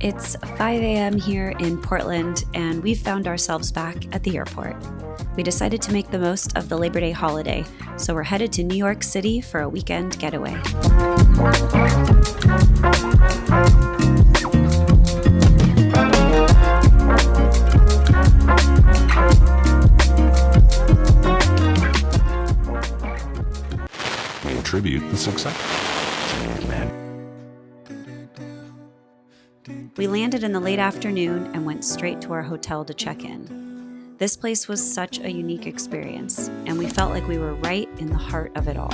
It's 5 a.m. here in Portland, and we've found ourselves back at the airport. We decided to make the most of the Labor Day holiday, so we're headed to New York City for a weekend getaway. We attribute the success. We landed in the late afternoon and went straight to our hotel to check in. This place was such a unique experience, and we felt like we were right in the heart of it all.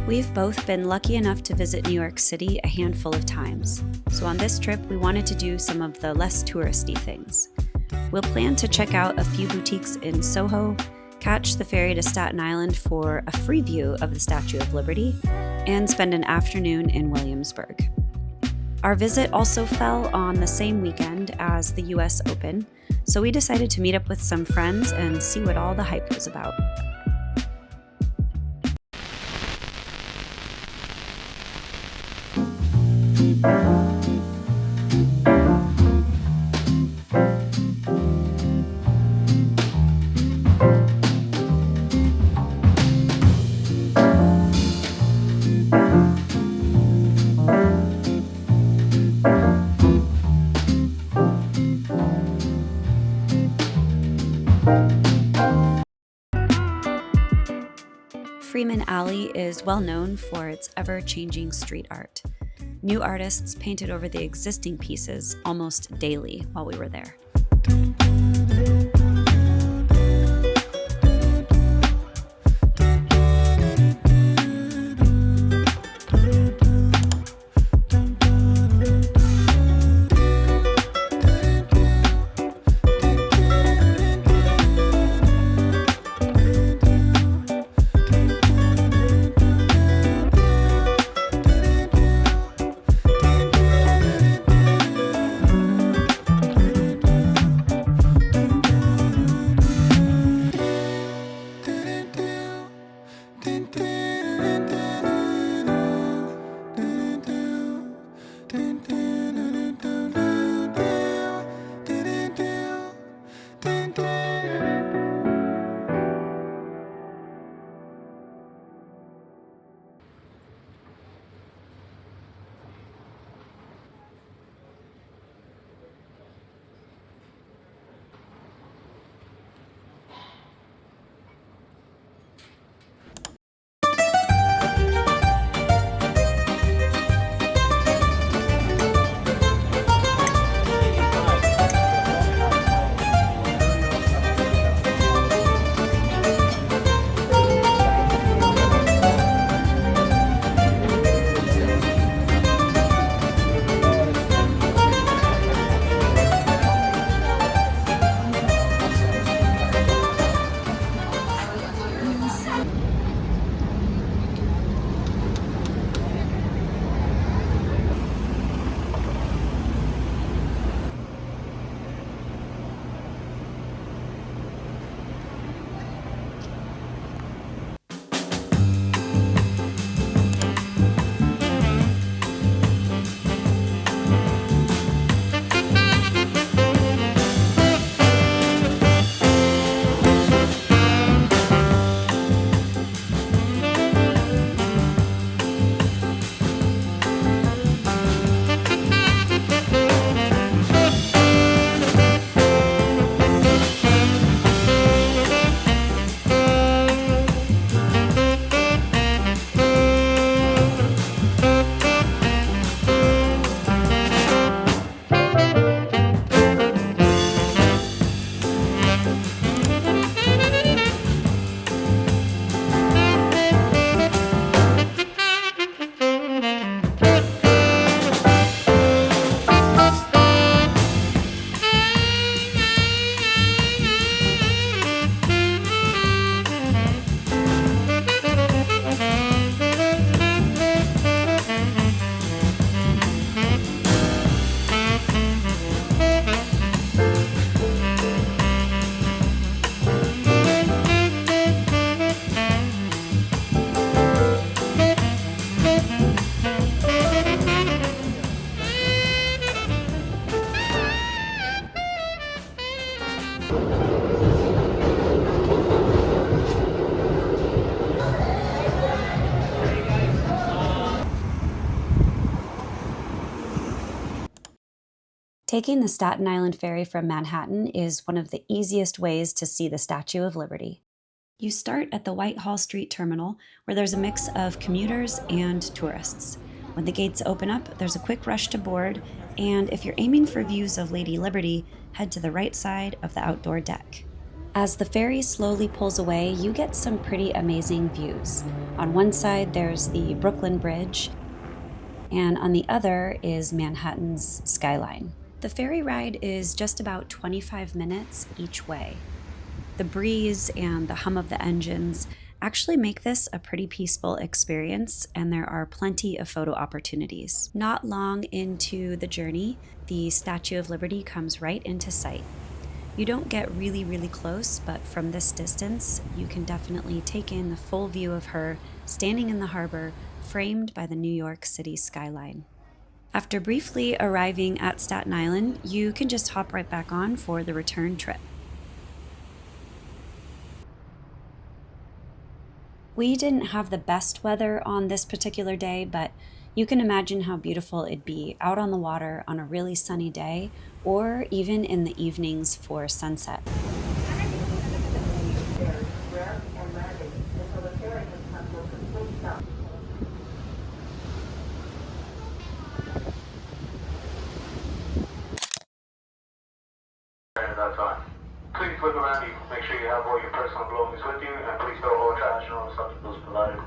We've both been lucky enough to visit New York City a handful of times, so on this trip we wanted to do some of the less touristy things. We'll plan to check out a few boutiques in Soho, catch the ferry to Staten Island for a free view of the Statue of Liberty, and spend an afternoon in Williamsburg. Our visit also fell on the same weekend as the US Open, so we decided to meet up with some friends and see what all the hype was about. Freeman Alley is well known for its ever-changing street art. New artists painted over the existing pieces almost daily while we were there. Taking the Staten Island Ferry from Manhattan is one of the easiest ways to see the Statue of Liberty. You start at the Whitehall Street Terminal, where there's a mix of commuters and tourists. When the gates open up, there's a quick rush to board, and if you're aiming for views of Lady Liberty, head to the right side of the outdoor deck. As the ferry slowly pulls away, you get some pretty amazing views. On one side, there's the Brooklyn Bridge, and on the other is Manhattan's skyline. The ferry ride is just about 25 minutes each way. The breeze and the hum of the engines actually make this a pretty peaceful experience, and there are plenty of photo opportunities. Not long into the journey, the Statue of Liberty comes right into sight. You don't get really close, but from this distance, you can definitely take in the full view of her standing in the harbor, framed by the New York City skyline. After briefly arriving at Staten Island, you can just hop right back on for the return trip. We didn't have the best weather on this particular day, but you can imagine how beautiful it'd be out on the water on a really sunny day, or even in the evenings for sunset. Please look around you. Make sure you have all your personal belongings with you, and please throw all trash and all the substances provided.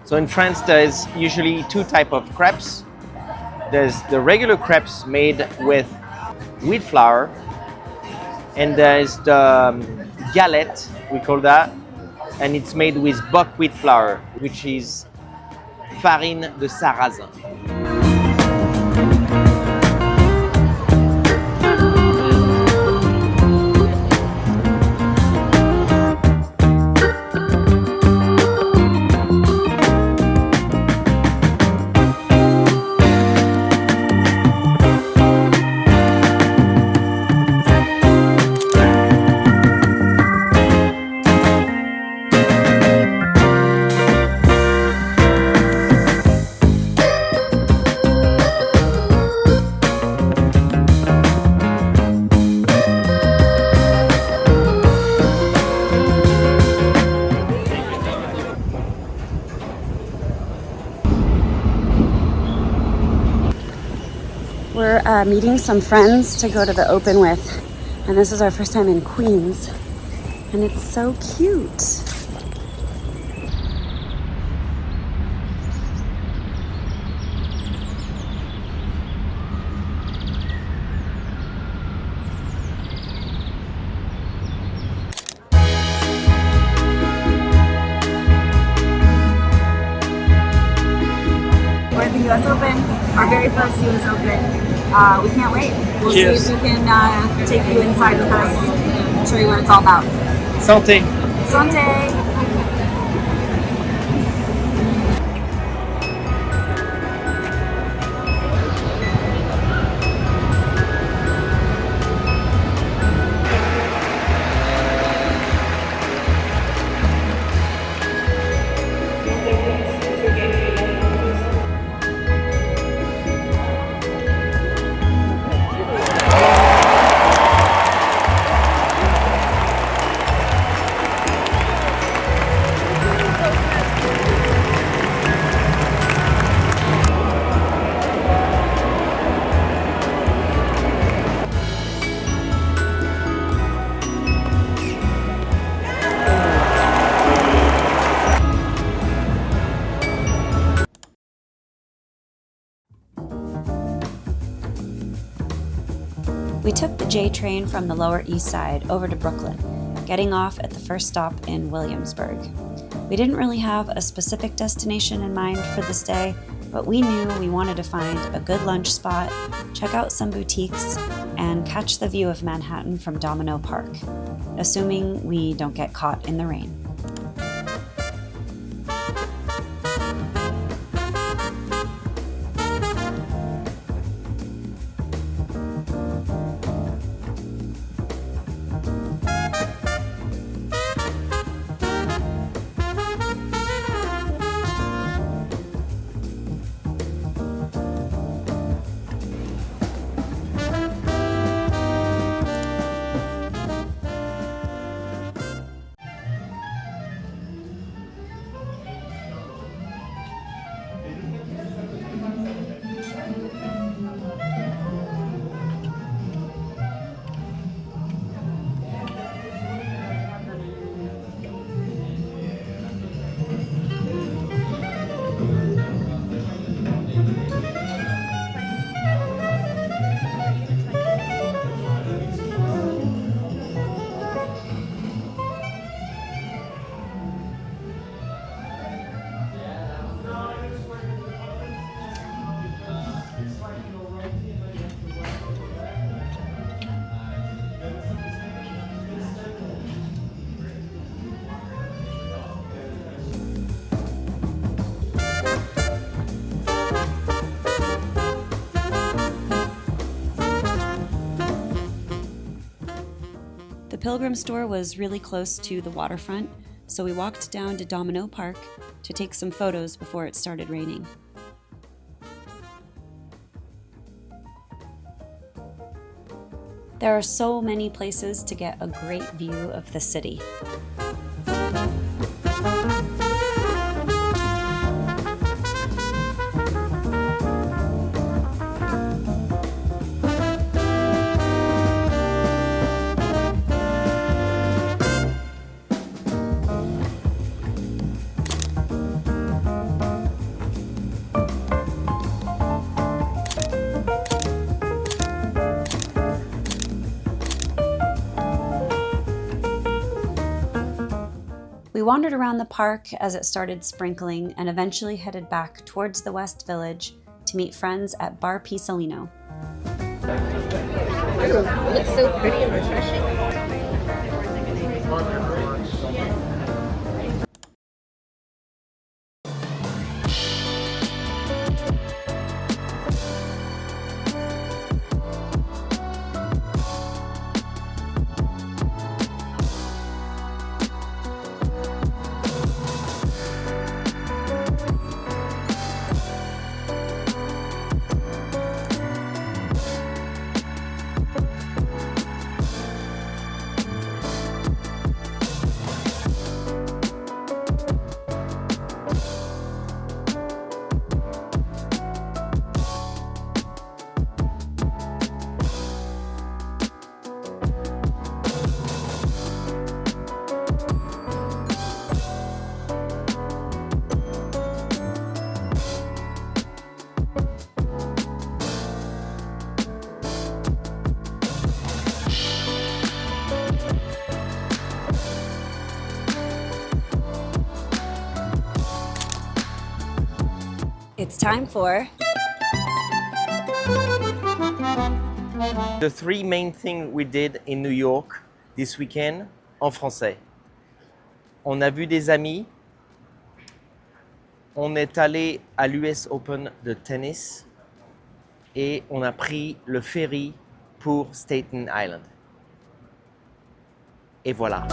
So in France, there's usually two types of crepes. There's the regular crepes made with wheat flour, and there's the galette, we call that, and it's made with buckwheat flour, which is farine de sarrasin. We're meeting some friends to go to the open with, and this is our first time in Queens, and it's so cute. We're at the US Open, our very first US Open. We can't wait. We'll Cheers. see if we can take you inside with us and show you what it's all about. Santé! Santé! We took the J train from the Lower East Side over to Brooklyn, getting off at the first stop in Williamsburg. We didn't really have a specific destination in mind for this day, but we knew we wanted to find a good lunch spot, check out some boutiques, and catch the view of Manhattan from Domino Park, assuming we don't get caught in the rain. The Pilgrim store was really close to the waterfront, so we walked down to Domino Park to take some photos before it started raining. There are so many places to get a great view of the city. We wandered around the park as it started sprinkling and eventually headed back towards the West Village to meet friends at Bar Pisolino. It looks so pretty and refreshing. It's time for The three main things we did in New York this weekend en français. On a vu des amis, on est allé à l'US Open de tennis et on a pris le ferry pour Staten Island. Et voilà.